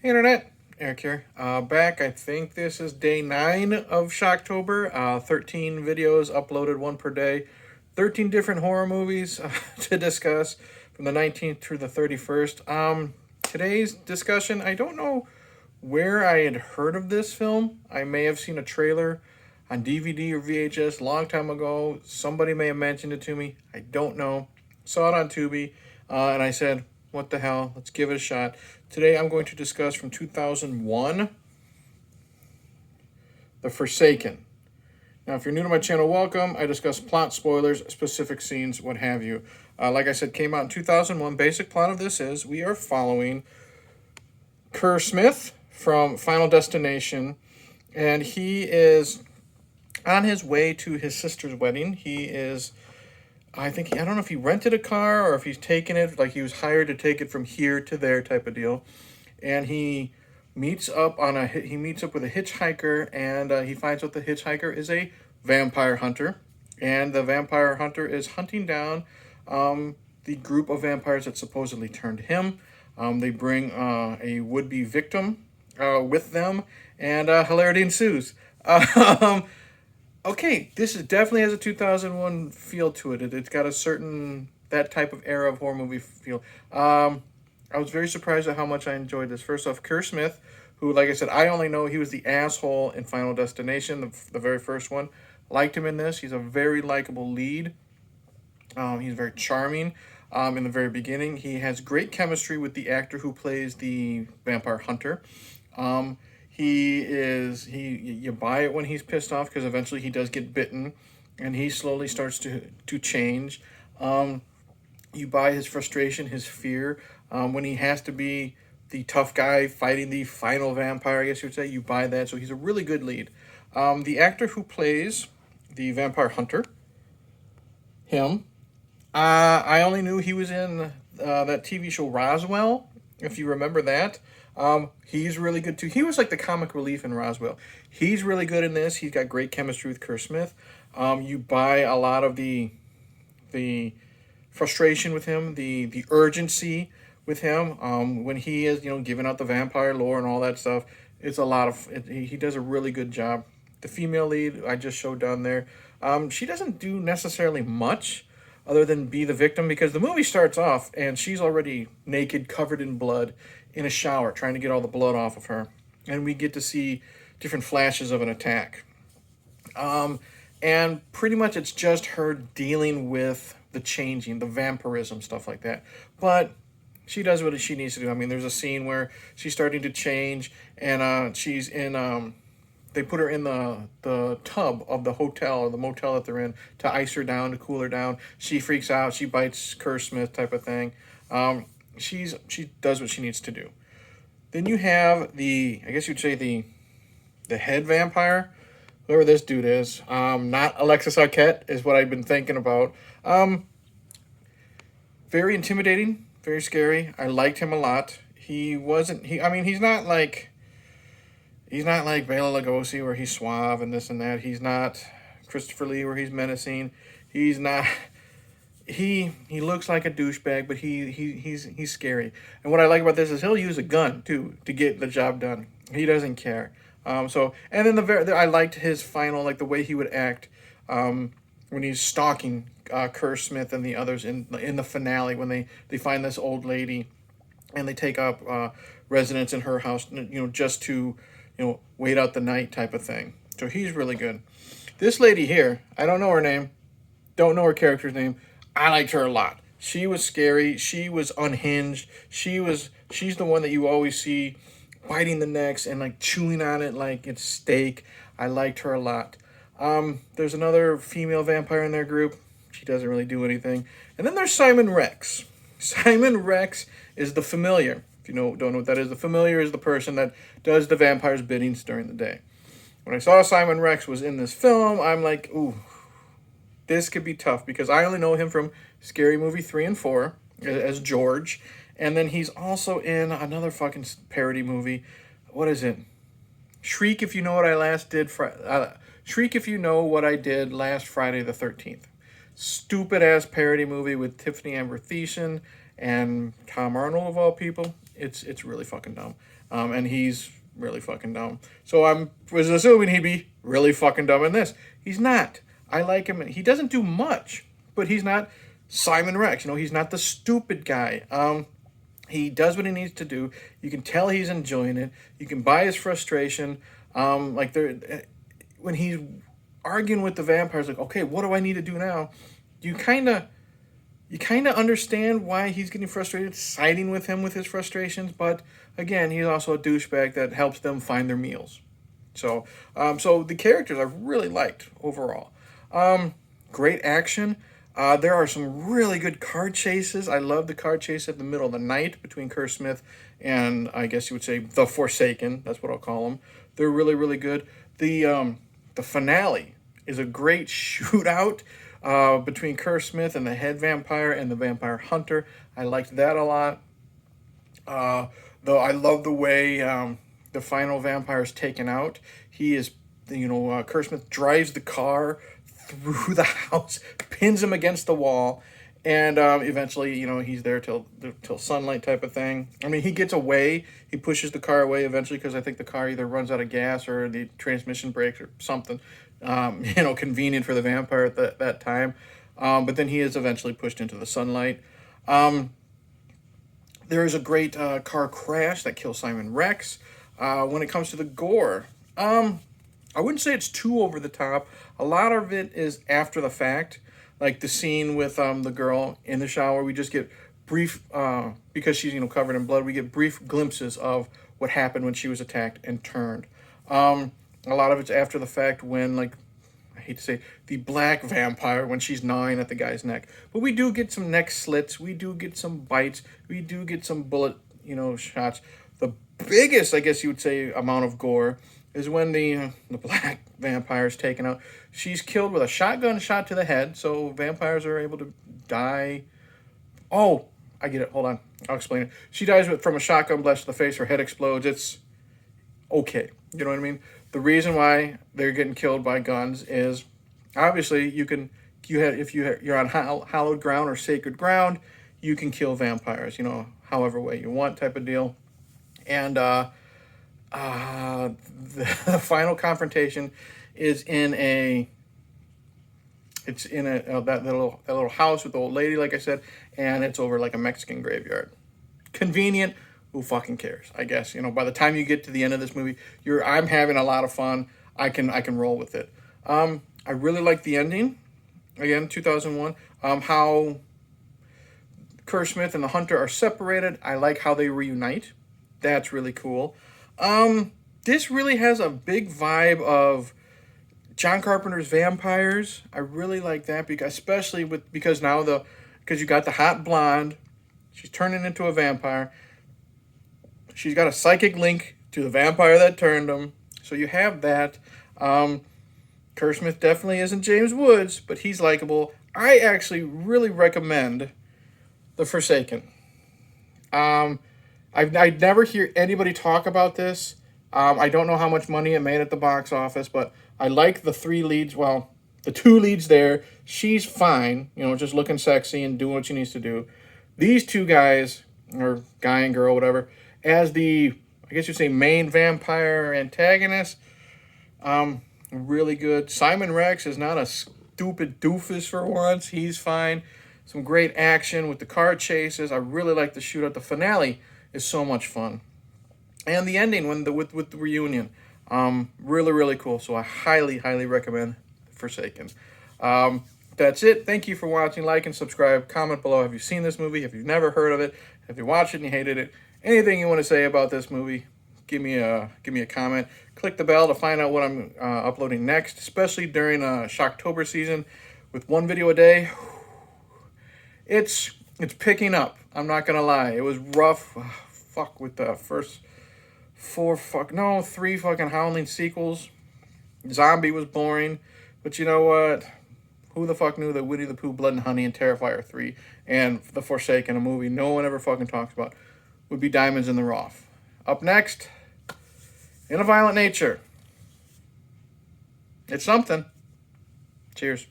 Hey Internet, Eric here. Back, I think this is day 9 of Shocktober. 13 videos uploaded, one per day. 13 different horror movies to discuss from the 19th through the 31st. Today's discussion, I don't know where I had heard of this film. I may have seen a trailer on DVD or VHS a long time ago. Somebody may have mentioned it to me. I don't know. Saw it on Tubi, and I said, what the hell? Let's give it a shot. Today I'm going to discuss from 2001, The Forsaken. Now, if you're new to my channel, welcome. I discuss plot, spoilers, specific scenes, what have you. Like I said, came out in 2001. Basic plot of this is we are following Kerr Smith from Final Destination, and he is on his way to his sister's wedding. I don't know if he rented a car or if he's taken it, like he was hired to take it from here to there type of deal. And he meets up with a hitchhiker, and he finds out the hitchhiker is a vampire hunter, and the vampire hunter is hunting down the group of vampires that supposedly turned him. They bring a would-be victim with them, and hilarity ensues. Okay, this is definitely has a 2001 feel to it. It's got a certain that type of era of horror movie feel. I was very surprised at how much I enjoyed this. First off, Kerr Smith, who, like I said, I only know he was the asshole in Final Destination, the very first one. Liked him in this. He's a very likable lead. He's very charming. In the very beginning, he has great chemistry with the actor who plays the vampire hunter. You buy it when he's pissed off because eventually he does get bitten, and he slowly starts to change. You buy his frustration, his fear, when he has to be the tough guy fighting the final vampire, I guess you would say. You buy that, so he's a really good lead. The actor who plays the vampire hunter, him, I only knew he was in that TV show Roswell, if you remember that. He's really good too. He was like the comic relief in Roswell. He's really good in this. He's got great chemistry with Kerr Smith. You buy a lot of the frustration with him, the urgency with him, when he is giving out the vampire lore and all that stuff. It's a lot of he does a really good job. The female lead I just showed down there, she doesn't do necessarily much other than be the victim, because the movie starts off and she's already naked, covered in blood, in a shower, trying to get all the blood off of her, and we get to see different flashes of an attack. And pretty much it's just her dealing with the changing, the vampirism, stuff like that. But she does what she needs to do. I mean, there's a scene where she's starting to change, and she's in. They put her in the tub of the hotel or the motel that they're in to ice her down, to cool her down. She freaks out. She bites Kerr Smith type of thing. She does what she needs to do. Then you have I guess you'd say the head vampire, whoever this dude is. Not Alexis Arquette is what I've been thinking about. Very intimidating, very scary. I liked him a lot. He wasn't. I mean, he's not like. He's not like Bela Lugosi where he's suave and this and that. He's not Christopher Lee where he's menacing. He's not. He looks like a douchebag, but he's scary. And what I like about this is he'll use a gun too to get the job done. He doesn't care. And then I liked his final, like the way he would act when he's stalking Kerr Smith and the others in the finale, when they find this old lady and they take up residence in her house, just to wait out the night type of thing. So he's really good. This lady here, I don't know her name, don't know her character's name. I liked her a lot. She was scary. She was unhinged. She's the one that you always see biting the necks and like chewing on it like it's steak. I liked her a lot. There's another female vampire in their group. She doesn't really do anything. And then there's Simon Rex. Simon Rex is the familiar. If you don't know what that is, the familiar is the person that does the vampire's biddings during the day. When I saw Simon Rex was in this film, I'm like, ooh, this could be tough, because I only know him from Scary Movie 3 and 4 as George. And then he's also in another fucking parody movie. What is it? Shriek If You Know What I Last Did. Shriek If You Know What I Did Last Friday the 13th. Stupid ass parody movie with Tiffany Amber Thiessen and Tom Arnold of all people. It's really fucking dumb. And he's really fucking dumb. So was assuming he'd be really fucking dumb in this. He's not. I like him. He doesn't do much, but he's not Simon Rex. He's not the stupid guy. He does what he needs to do. You can tell he's enjoying it. You can buy his frustration. When he's arguing with the vampires, like, okay, what do I need to do now? You kind of understand why he's getting frustrated, siding with him with his frustrations. But again, he's also a douchebag that helps them find their meals. So the characters I really liked overall. Great action. There are some really good car chases. I love the car chase at the middle of the night between Kerr Smith and, I guess you would say, the Forsaken. That's what I'll call them. They're really, really good. The finale is a great shootout between Kerr Smith and the head vampire and the vampire hunter. I liked that a lot. Though I love the way the final vampire is taken out. He is, Kerr Smith drives the car through the house, pins him against the wall, and eventually, he's there till sunlight type of thing. I mean, he gets away. He pushes the car away eventually because I think the car either runs out of gas or the transmission breaks or something. Convenient for the vampire at that time. But then he is eventually pushed into the sunlight. There is a great car crash that kills Simon Rex. When it comes to the gore, I wouldn't say it's too over the top. A lot of it is after the fact, like the scene with the girl in the shower. We just get brief, because she's covered in blood. We get brief glimpses of what happened when she was attacked and turned. A lot of it's after the fact when, like, I hate to say, the black vampire, when she's gnawing at the guy's neck. But we do get some neck slits. We do get some bites. We do get some bullet, shots. The biggest, I guess you would say, amount of gore is when the black vampire is taken out. She's killed with a shotgun shot to the head, so vampires are able to die. Oh, I get it. Hold on. I'll explain it. She dies from a shotgun blast to the face. Her head explodes. It's okay. You know what I mean? The reason why they're getting killed by guns is obviously if you're on hallowed ground or sacred ground, you can kill vampires, however way you want type of deal. And the final confrontation is that little house with the old lady, like I said, and it's over like a Mexican graveyard. Convenient. Who fucking cares? I guess, by the time you get to the end of this movie, I'm having a lot of fun. I can roll with it. I really like the ending. Again, 2001. How Kerr Smith and the hunter are separated. I like how they reunite. That's really cool. This really has a big vibe of John Carpenter's Vampires. I really like that because you got the hot blonde. She's turning into a vampire. She's got a psychic link to the vampire that turned him. So you have that. Kerr Smith definitely isn't James Woods, but he's likable. I actually really recommend The Forsaken. I never hear anybody talk about this. I don't know how much money it made at the box office, but I like the three leads. Well, the two leads there. She's fine, just looking sexy and doing what she needs to do. These two guys, or guy and girl, whatever, as I guess you'd say, main vampire antagonist, really good. Simon Rex is not a stupid doofus for once. He's fine. Some great action with the car chases. I really like the shootout. The finale is so much fun. And the ending with the reunion. Really, really cool. So I highly, highly recommend Forsaken. That's it. Thank you for watching. Like and subscribe. Comment below. Have you seen this movie? Have you never heard of it? Have you watched it and you hated it? Anything you want to say about this movie, give me a comment. Click the bell to find out what I'm uploading next, especially during Shocktober season with one video a day. It's picking up. I'm not going to lie. It was rough. With the first three fucking Howling sequels. Zombie was boring. But you know what? Who the fuck knew that Winnie the Pooh, Blood and Honey, and Terrifier 3 and The Forsaken, a movie no one ever fucking talks about, would be diamonds in the rough. Up next, In a Violent Nature. It's something. Cheers.